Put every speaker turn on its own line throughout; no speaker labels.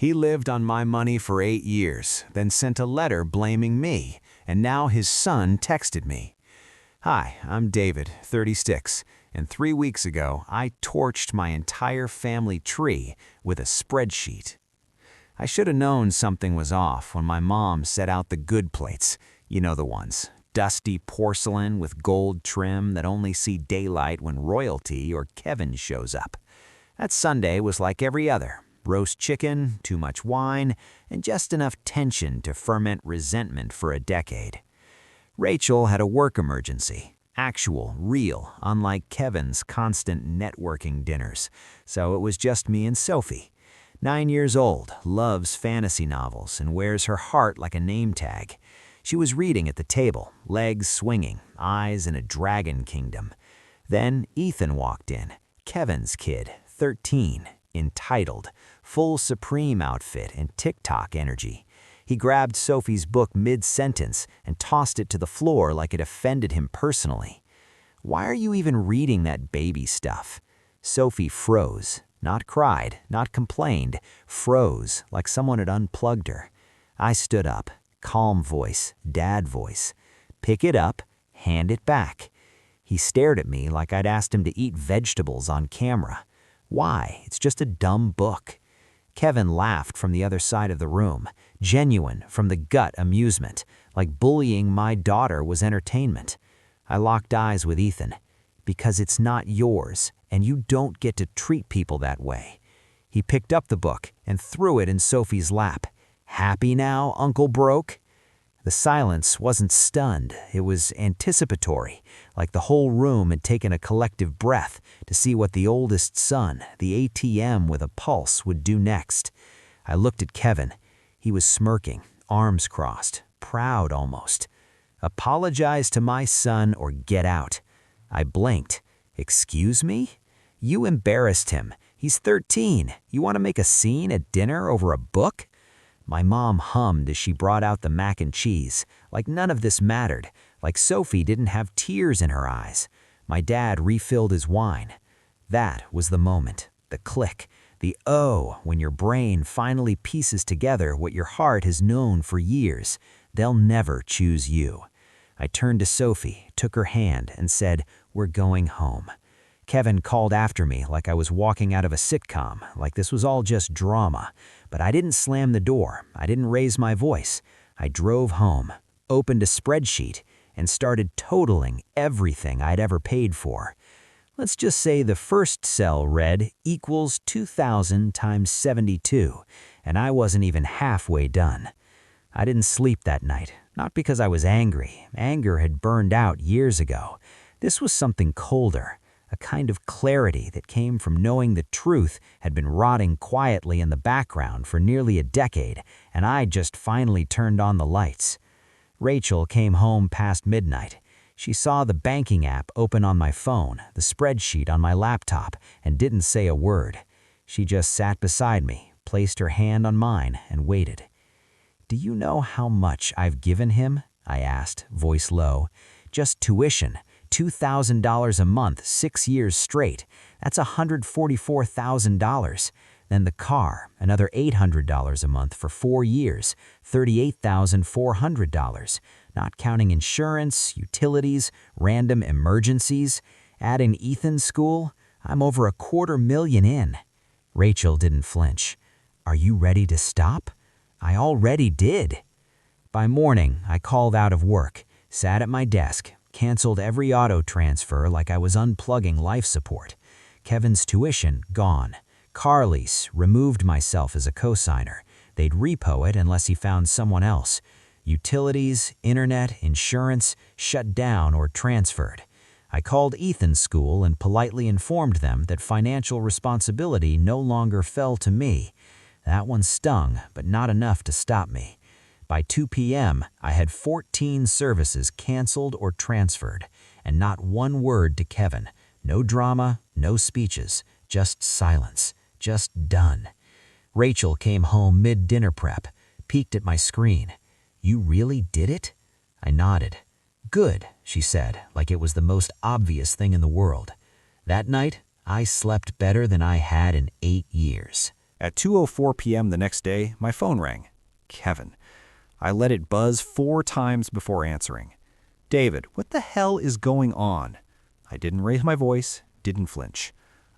He lived on my money for 8 years, then sent a letter blaming me, and now his son texted me. Hi, I'm David, 36, and 3 weeks ago I torched my entire family tree with a spreadsheet. I should have known something was off when my mom set out the good plates, you know the ones. Dusty porcelain with gold trim that only see daylight when royalty or Kevin shows up. That Sunday was like every other. Roast chicken, too much wine, and just enough tension to ferment resentment for a decade. Rachel had a work emergency. Actual, real, unlike Kevin's constant networking dinners. So it was just me and Sophie. 9 years old, loves fantasy novels, and wears her heart like a name tag. She was reading at the table, legs swinging, eyes in a dragon kingdom. Then Ethan walked in, Kevin's kid, 13, entitled, full Supreme outfit and TikTok energy. He grabbed Sophie's book mid-sentence and tossed it to the floor like it offended him personally. "Why are you even reading that baby stuff?" Sophie froze, not cried, not complained, froze like someone had unplugged her. I stood up. Calm voice, dad voice. "Pick it up, hand it back." He stared at me like I'd asked him to eat vegetables on camera. Why? It's just a dumb book. Kevin laughed from the other side of the room, genuine, from the gut amusement, like bullying my daughter was entertainment. I locked eyes with Ethan. "Because it's not yours, and you don't get to treat people that way." He picked up the book and threw it in Sophie's lap. "Happy now, Uncle Broke?" The silence wasn't stunned, it was anticipatory, like the whole room had taken a collective breath to see what the oldest son, the ATM with a pulse, would do next. I looked at Kevin. He was smirking, arms crossed, proud almost. "Apologize to my son or get out." I blinked. "Excuse me? You embarrassed him. He's 13. You want to make a scene at dinner over a book?" My mom hummed as she brought out the mac and cheese, like none of this mattered, like Sophie didn't have tears in her eyes. My dad refilled his wine. That was the moment, the click, the oh, when your brain finally pieces together what your heart has known for years. They'll never choose you. I turned to Sophie, took her hand, and said, "We're going home." Kevin called after me like I was walking out of a sitcom, like this was all just drama. But I didn't slam the door. I didn't raise my voice. I drove home, opened a spreadsheet, and started totaling everything I'd ever paid for. Let's just say the first cell read equals 2,000 times 72, and I wasn't even halfway done. I didn't sleep that night, not because I was angry. Anger had burned out years ago. This was something colder. A kind of clarity that came from knowing the truth had been rotting quietly in the background for nearly a decade, and I'd just finally turned on the lights. Rachel came home past midnight. She saw the banking app open on my phone, the spreadsheet on my laptop, and didn't say a word. She just sat beside me, placed her hand on mine, and waited. "Do you know how much I've given him?" I asked, voice low. "Just tuition. $2,000 a month, 6 years straight. That's $144,000. Then the car, another $800 a month for 4 years, $38,400. Not counting insurance, utilities, random emergencies. Adding Ethan's school, I'm over $250,000 in." Rachel didn't flinch. "Are you ready to stop?" I already did. By morning, I called out of work, sat at my desk, canceled every auto transfer like I was unplugging life support. Kevin's tuition, gone. Car lease, removed myself as a cosigner. They'd repo it unless he found someone else. Utilities, internet, insurance, shut down or transferred. I called Ethan's school and politely informed them that financial responsibility no longer fell to me. That one stung, but not enough to stop me. By 2 p.m., I had 14 services canceled or transferred, and not one word to Kevin. No drama, no speeches, just silence, just done. Rachel came home mid-dinner prep, peeked at my screen. "You really did it?" I nodded. "Good," she said, like it was the most obvious thing in the world. That night, I slept better than I had in 8 years.
At 2:04 p.m. the next day, my phone rang. Kevin. I let it buzz 4 times before answering. David, what the hell is going on? I didn't raise my voice, didn't flinch.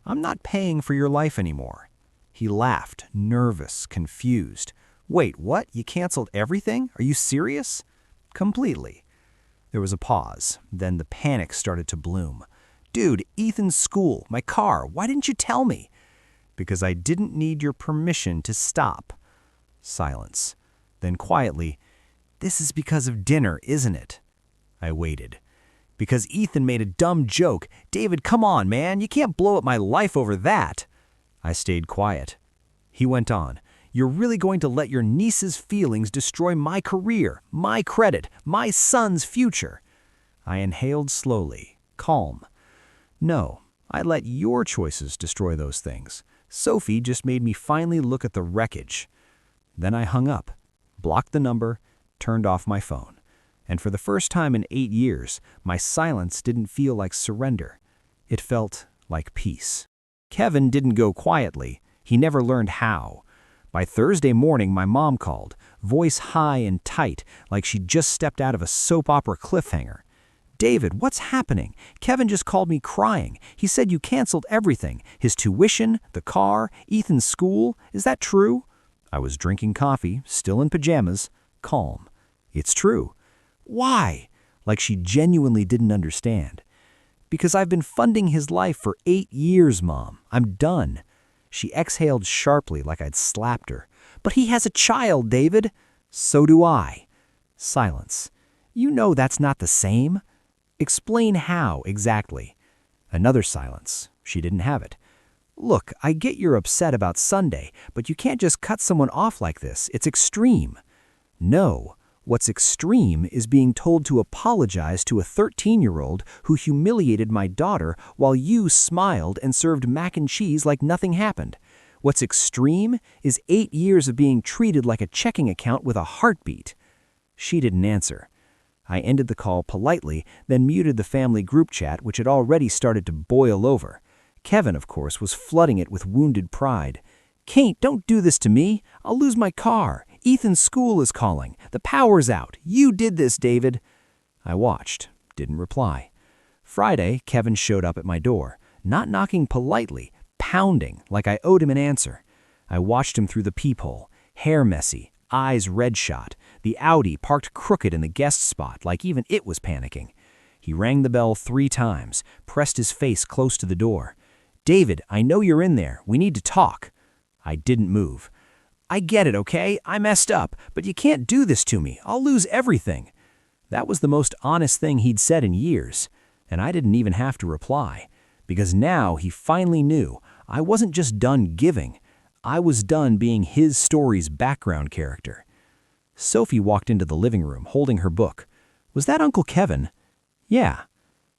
I'm not paying for your life anymore. He laughed, nervous, confused. Wait, what? You canceled everything? Are you serious? Completely. There was a pause. Then the panic started to bloom. Dude, Ethan's school, my car, why didn't you tell me? Because I didn't need your permission to stop. Silence. Then quietly, this is because of dinner, isn't it? I waited. Because Ethan made a dumb joke. David, come on, man, you can't blow up my life over that. I stayed quiet. He went on. You're really going to let your niece's feelings destroy my career, my credit, my son's future? I inhaled slowly, calm. No, I let your choices destroy those things. Sophie just made me finally look at the wreckage. Then I hung up, blocked the number, turned off my phone. And for the first time in 8 years, my silence didn't feel like surrender. It felt like peace. Kevin didn't go quietly. He never learned how. By Thursday morning, my mom called, voice high and tight, like she'd just stepped out of a soap opera cliffhanger. David, what's happening? Kevin just called me crying. He said you canceled everything. His tuition, the car, Ethan's school. Is that true? I was drinking coffee, still in pajamas, calm. It's true. Why? Like she genuinely didn't understand. Because I've been funding his life for 8 years, Mom. I'm done. She exhaled sharply like I'd slapped her. But he has a child, David. So do I. Silence. You know that's not the same. Explain how, exactly. Another silence. She didn't have it. Look, I get you're upset about Sunday, but you can't just cut someone off like this. It's extreme. No. What's extreme is being told to apologize to a 13-year-old who humiliated my daughter while you smiled and served mac and cheese like nothing happened. What's extreme is 8 years of being treated like a checking account with a heartbeat. She didn't answer. I ended the call politely, then muted the family group chat, which had already started to boil over. Kevin, of course, was flooding it with wounded pride. Kate, don't do this to me. I'll lose my car. Ethan's school is calling. The power's out. You did this, David. I watched, didn't reply. Friday, Kevin showed up at my door, not knocking politely, pounding like I owed him an answer. I watched him through the peephole, hair messy, eyes red-shot, the Audi parked crooked in the guest spot like even it was panicking. He rang the bell 3 times, pressed his face close to the door. David, I know you're in there. We need to talk. I didn't move. I get it, okay? I messed up, but you can't do this to me. I'll lose everything. That was the most honest thing he'd said in years, and I didn't even have to reply, because now he finally knew I wasn't just done giving. I was done being his story's background character. Sophie walked into the living room, holding her book. Was that Uncle Kevin? Yeah.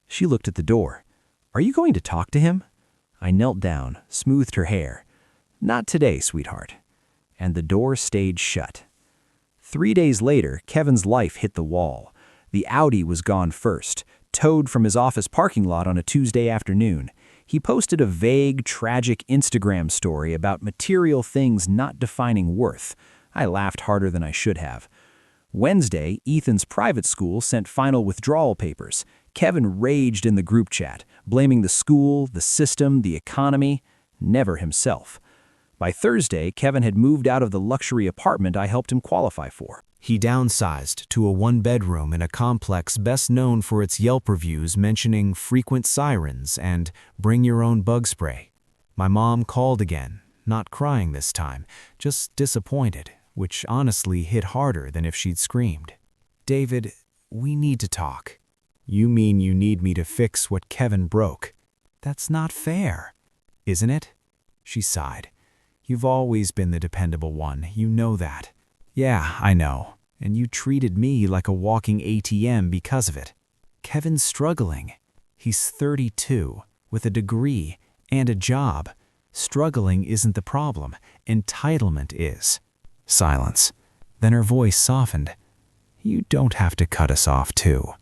She looked at the door. Are you going to talk to him? I knelt down, smoothed her hair. Not today, sweetheart. And the door stayed shut. 3 days later, Kevin's life hit the wall. The Audi was gone first, towed from his office parking lot on a Tuesday afternoon. He posted a vague, tragic Instagram story about material things not defining worth. I laughed harder than I should have. Wednesday, Ethan's private school sent final withdrawal papers. Kevin raged in the group chat, blaming the school, the system, the economy, never himself. By Thursday, Kevin had moved out of the luxury apartment I helped him qualify for.
He downsized to a 1-bedroom in a complex best known for its Yelp reviews mentioning frequent sirens and bring your own bug spray. My mom called again, not crying this time, just disappointed, which honestly hit harder than if she'd screamed. David, we need to talk. You mean you need me to fix what Kevin broke? That's not fair, isn't it? She sighed. You've always been the dependable one, you know that. Yeah, I know. And you treated me like a walking ATM because of it. Kevin's struggling. He's 32, with a degree and a job. Struggling isn't the problem. Entitlement is. Silence. Then her voice softened. You don't have to cut us off, too.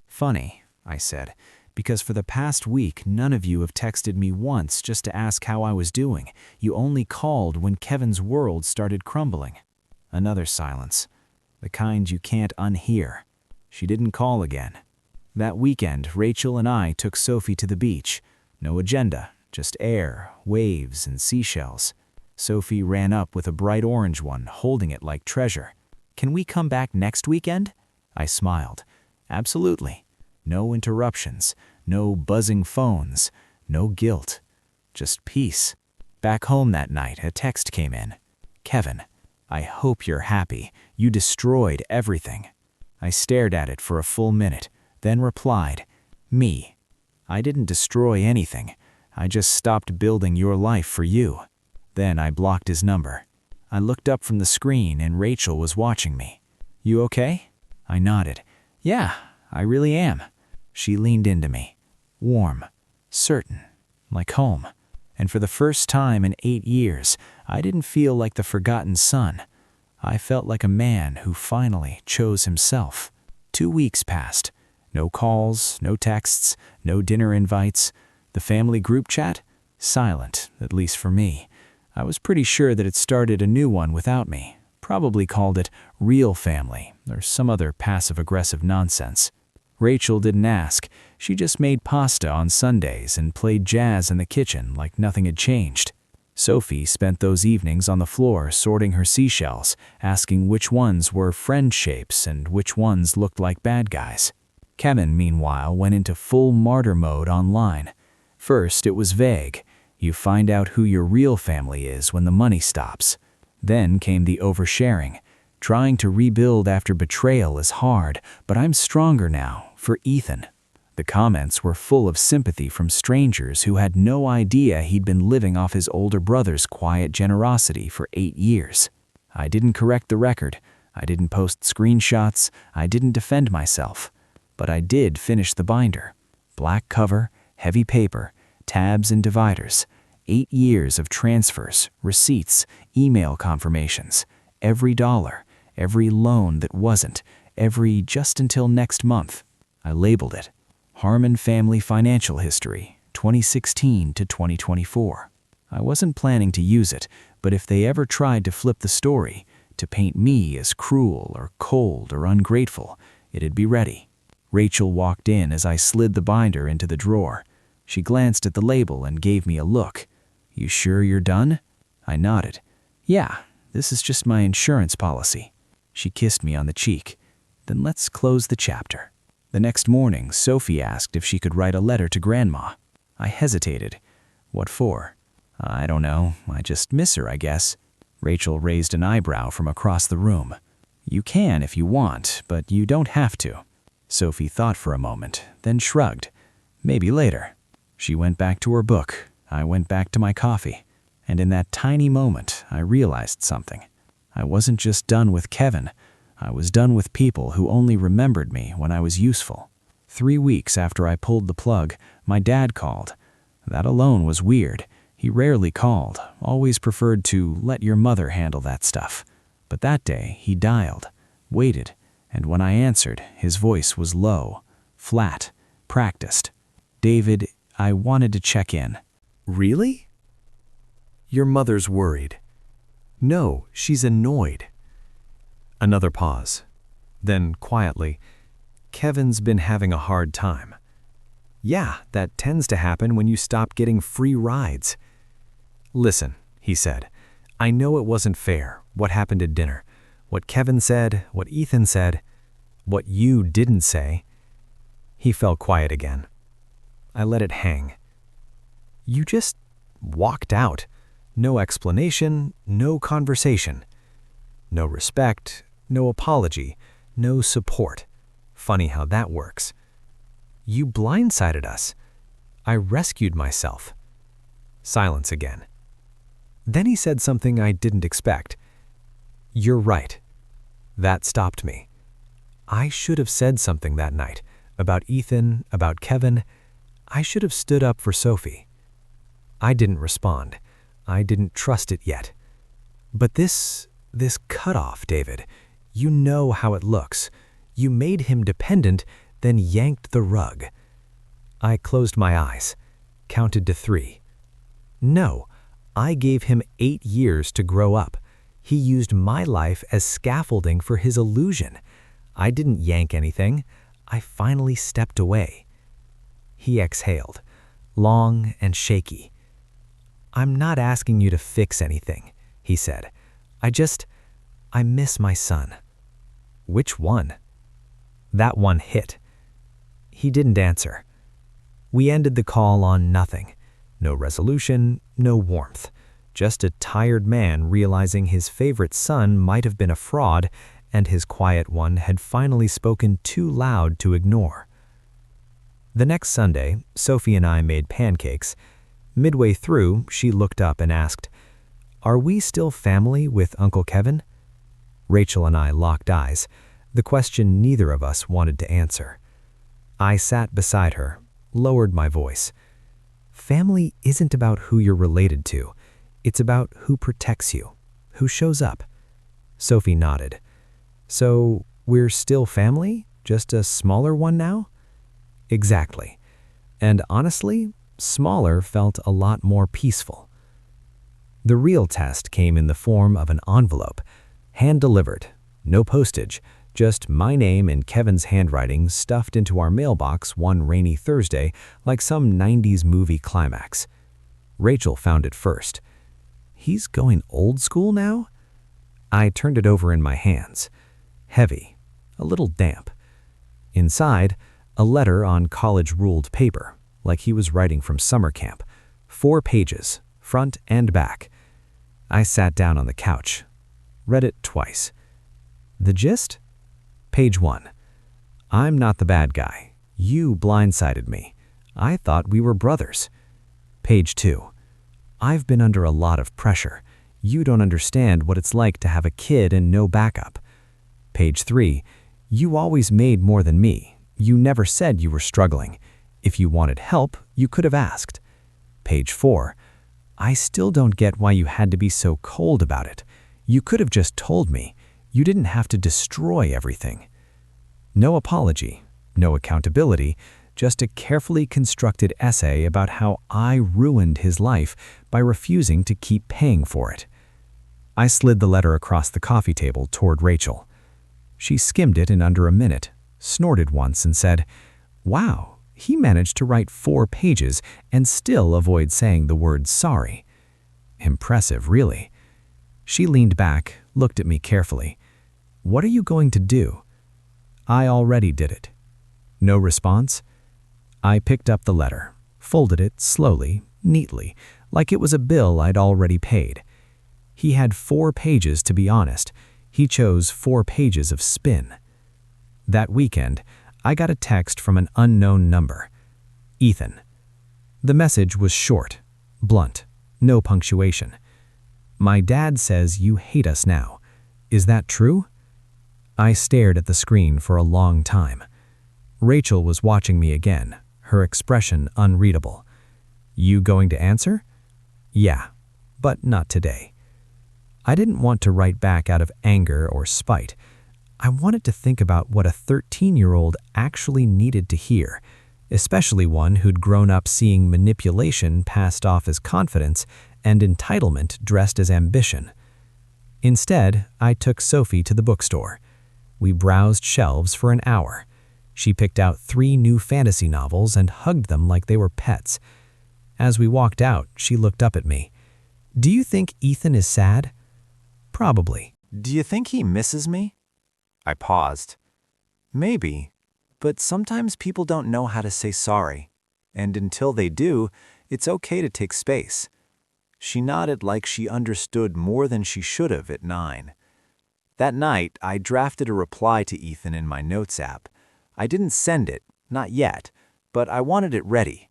Funny, I said. because for the past week none of you have texted me once just to ask how I was doing. You only called when Kevin's world started crumbling. Another silence, the kind you can't unhear. She didn't call again. That weekend, Rachel and I took Sophie to the beach. No agenda, just air, waves, and seashells. Sophie ran up with a bright orange one, holding it like treasure. "Can we come back next weekend?" I smiled. Absolutely. No interruptions, no buzzing phones, no guilt. Just peace. Back home that night, a text came in. "Kevin, I hope you're happy. You destroyed everything." I stared at it for a full minute, then replied, "Me. I didn't destroy anything. I just stopped building your life for you." Then I blocked his number. I looked up from the screen and Rachel was watching me. "You okay?" I nodded. "Yeah, I really am." She leaned into me, warm, certain, like home. And for the first time in 8 years, I didn't feel like the forgotten son. I felt like a man who finally chose himself. 2 weeks passed. No calls, no texts, no dinner invites. The family group chat? Silent, at least for me. I was pretty sure that it started a new one without me. Probably called it Real Family or some other passive-aggressive nonsense. Rachel didn't ask. She just made pasta on Sundays and played jazz in the kitchen like nothing had changed. Sophie spent those evenings on the floor sorting her seashells, asking which ones were friend shapes and which ones looked like bad guys. Kevin, meanwhile, went into full martyr mode online. First, it was vague. You find out who your real family is when the money stops. Then came the oversharing. Trying to rebuild after betrayal is hard, but I'm stronger now, for Ethan. The comments were full of sympathy from strangers who had no idea he'd been living off his older brother's quiet generosity for 8 years. I didn't correct the record. I didn't post screenshots. I didn't defend myself. But I did finish the binder. Black cover, heavy paper, tabs and dividers. 8 years of transfers, receipts, email confirmations. Every dollar, every loan that wasn't, every just until next month. I labeled it Harmon Family Financial History, 2016 to 2024. I wasn't planning to use it, but if they ever tried to flip the story, to paint me as cruel or cold or ungrateful, it'd be ready. Rachel walked in as I slid the binder into the drawer. She glanced at the label and gave me a look. "You sure you're done?" I nodded. "Yeah, this is just my insurance policy." She kissed me on the cheek. "Then let's close the chapter." The next morning, Sophie asked if she could write a letter to Grandma. I hesitated. "What for?" "I don't know. I just miss her, I guess." Rachel raised an eyebrow from across the room. "You can if you want, but you don't have to." Sophie thought for a moment, then shrugged. "Maybe later." She went back to her book. I went back to my coffee. And in that tiny moment, I realized something. I wasn't just done with Kevin. I was done with people who only remembered me when I was useful. 3 weeks after I pulled the plug, my dad called. That alone was weird. He rarely called, always preferred to let your mother handle that stuff. But that day, he dialed, waited, and when I answered, his voice was low, flat, practiced. "David, I wanted to check in."
"Really?" "Your mother's worried." "No, she's annoyed." Another pause. Then, quietly, "Kevin's been having a hard time." "Yeah, that tends to happen when you stop getting free rides." "Listen," he said, "I know it wasn't fair, what happened at dinner. What Kevin said, what Ethan said, what you didn't say." He fell quiet again. I let it hang. "You just walked out. No explanation, no conversation. No respect, no apology, no support. Funny how that works. You blindsided us. I rescued myself." Silence again. Then he said something I didn't expect. "You're right." That stopped me. I should have said something that night, about Ethan, about Kevin. I should have stood up for Sophie. I didn't respond. I didn't trust it yet. But this cutoff, David, you know how it looks. You made him dependent, then yanked the rug. I closed my eyes, counted to 3. No, I gave him 8 years to grow up. He used my life as scaffolding for his illusion. I didn't yank anything. I finally stepped away. He exhaled, long and shaky. "I'm not asking you to fix anything," he said. I miss my son." "Which one?" "That one hit." He didn't answer. We ended the call on nothing. No resolution, no warmth. Just a tired man realizing his favorite son might have been a fraud and his quiet one had finally spoken too loud to ignore. The next Sunday, Sophie and I made pancakes. Midway through, she looked up and asked, "Are we still family with Uncle Kevin?" Rachel and I locked eyes, the question neither of us wanted to answer. I sat beside her, lowered my voice. "Family isn't about who you're related to. It's about who protects you, who shows up." Sophie nodded. "So we're still family, just a smaller one now?" "Exactly. And honestly, smaller felt a lot more peaceful." The real test came in the form of an envelope, hand-delivered, no postage, just my name in Kevin's handwriting stuffed into our mailbox one rainy Thursday like some 90s movie climax. Rachel found it first. "He's going old school now?" I turned it over in my hands. Heavy, a little damp. Inside, a letter on college-ruled paper, like he was writing from summer camp. 4 pages, front and back. I sat down on the couch, read it twice. The gist? Page 1. "I'm not the bad guy. You blindsided me. I thought we were brothers." Page 2. "I've been under a lot of pressure. You don't understand what it's like to have a kid and no backup." Page 3. "You always made more than me. You never said you were struggling. If you wanted help, you could have asked." Page 4. "I still don't get why you had to be so cold about it. You could have just told me. You didn't have to destroy everything." No apology, no accountability, just a carefully constructed essay about how I ruined his life by refusing to keep paying for it. I slid the letter across the coffee table toward Rachel. She skimmed it in under a minute, snorted once and said, "Wow, he managed to write 4 pages and still avoid saying the word sorry. Impressive, really." She leaned back, looked at me carefully. "What are you going to do?" "I already did it." No response? I picked up the letter, folded it slowly, neatly, like it was a bill I'd already paid. He had 4 pages to be honest. He chose 4 pages of spin. That weekend, I got a text from an unknown number. "Ethan." The message was short, blunt, no punctuation. "My dad says you hate us now. Is that true?" I stared at the screen for a long time. Rachel was watching me again, her expression unreadable. "You going to answer?" "Yeah, but not today." I didn't want to write back out of anger or spite. I wanted to think about what a 13-year-old actually needed to hear, especially one who'd grown up seeing manipulation passed off as confidence and entitlement dressed as ambition. Instead, I took Sophie to the bookstore. We browsed shelves for an hour. She picked out 3 new fantasy novels and hugged them like they were pets. As we walked out, she looked up at me. "Do you think Ethan is sad?" "Probably."
Do you think he misses me? I paused. Maybe, but sometimes people don't know how to say sorry, and until they do, it's okay to take space. She nodded like she understood more than she should have at 9. That night, I drafted a reply to Ethan in my notes app. I didn't send it, not yet, but I wanted it ready.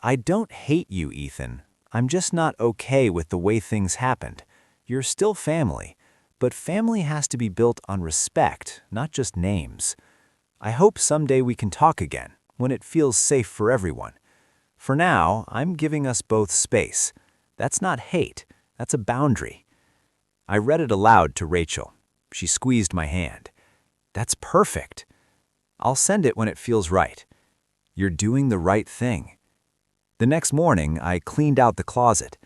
"I don't hate you, Ethan. I'm just not okay with the way things happened. You're still family, but family has to be built on respect, not just names. I hope someday we can talk again, when it feels safe for everyone. For now, I'm giving us both space. That's not hate, that's a boundary." I read it aloud to Rachel. She squeezed my hand. "That's perfect. I'll send it when it feels right.
You're doing the right thing. The next morning, I cleaned out the closet,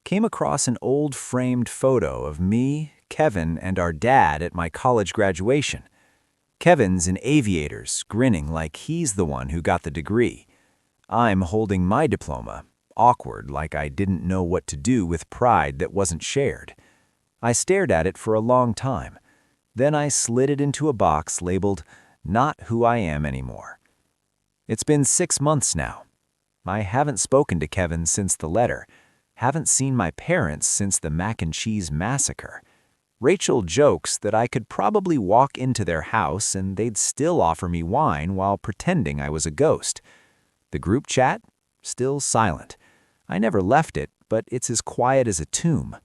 came across an old framed photo of me, Kevin, and our dad at my college graduation. Kevin's in aviators, grinning like he's the one who got the degree. I'm holding my diploma, awkward like I didn't know what to do with pride that wasn't shared. I stared at it for a long time. Then I slid it into a box labeled, "Not who I am anymore." It's been 6 months now. I haven't spoken to Kevin since the letter, haven't seen my parents since the mac and cheese massacre. Rachel jokes that I could probably walk into their house and they'd still offer me wine while pretending I was a ghost. The group chat? Still silent. I never left it, but it's as quiet as a tomb.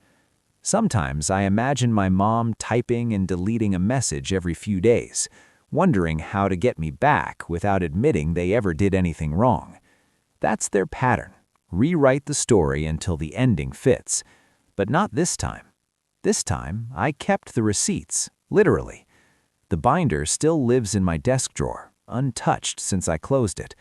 Sometimes I imagine my mom typing and deleting a message every few days, wondering how to get me back without admitting they ever did anything wrong. That's their pattern. Rewrite the story until the ending fits. But not this time. This time, I kept the receipts, literally. The binder still lives in my desk drawer, untouched since I closed it.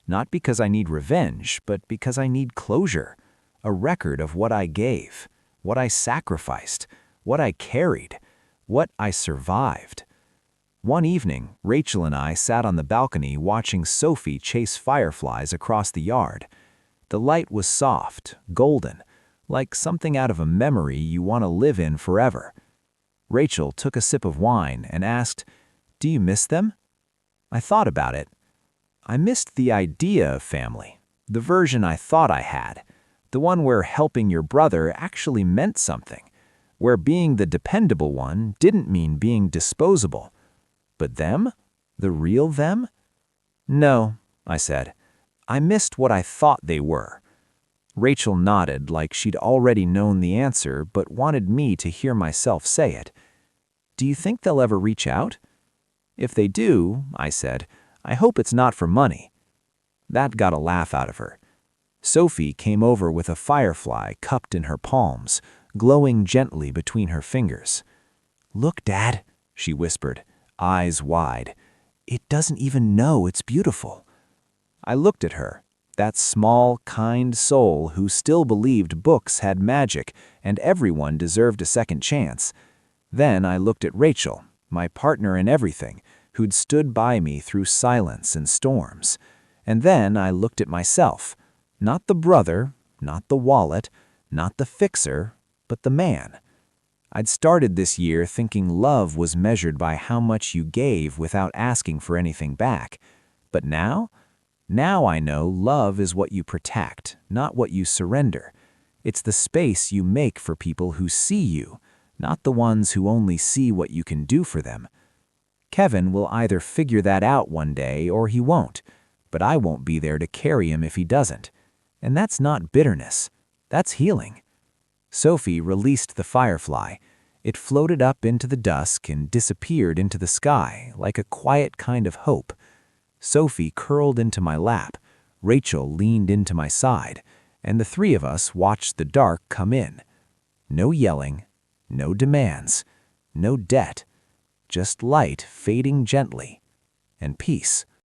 Not because I need revenge, but because I need closure. A record of what I gave, what I sacrificed, what I carried, what I survived. One evening, Rachel and I sat on the balcony watching Sophie chase fireflies across the yard. The light was soft, golden, like something out of a memory you want to live in forever. Rachel took a sip of wine and asked, "Do you miss them?" I thought about it. I missed the idea of family, the version I thought I had, the one where helping your brother actually meant something, where being the dependable one didn't mean being disposable. But them? The real them? No, I said. I missed what I thought they were. Rachel nodded like she'd already known the answer but wanted me to hear myself say it. Do you think they'll ever reach out? If they do, I said, I hope it's not for money. That got a laugh out of her. Sophie came over with a firefly cupped in her palms, glowing gently between her fingers. "Look, Dad," she whispered, eyes wide. "It doesn't even know it's beautiful." I looked at her, that small, kind soul who still believed books had magic and everyone deserved a second chance. Then I looked at Rachel, my partner in everything, who'd stood by me through silence and storms. And then I looked at myself, not the brother, not the wallet, not the fixer, but the man. I'd started this year thinking love was measured by how much you gave without asking for anything back. But now I know love is what you protect, not what you surrender. It's the space you make for people who see you, not the ones who only see what you can do for them. Kevin will either figure that out one day or he won't, but I won't be there to carry him if he doesn't. And that's not bitterness. That's healing. Sophie released the firefly. It floated up into the dusk and disappeared into the sky like a quiet kind of hope. Sophie curled into my lap. Rachel leaned into my side, and the three of us watched the dark come in. No yelling, no demands, no debt, just light fading gently, and peace.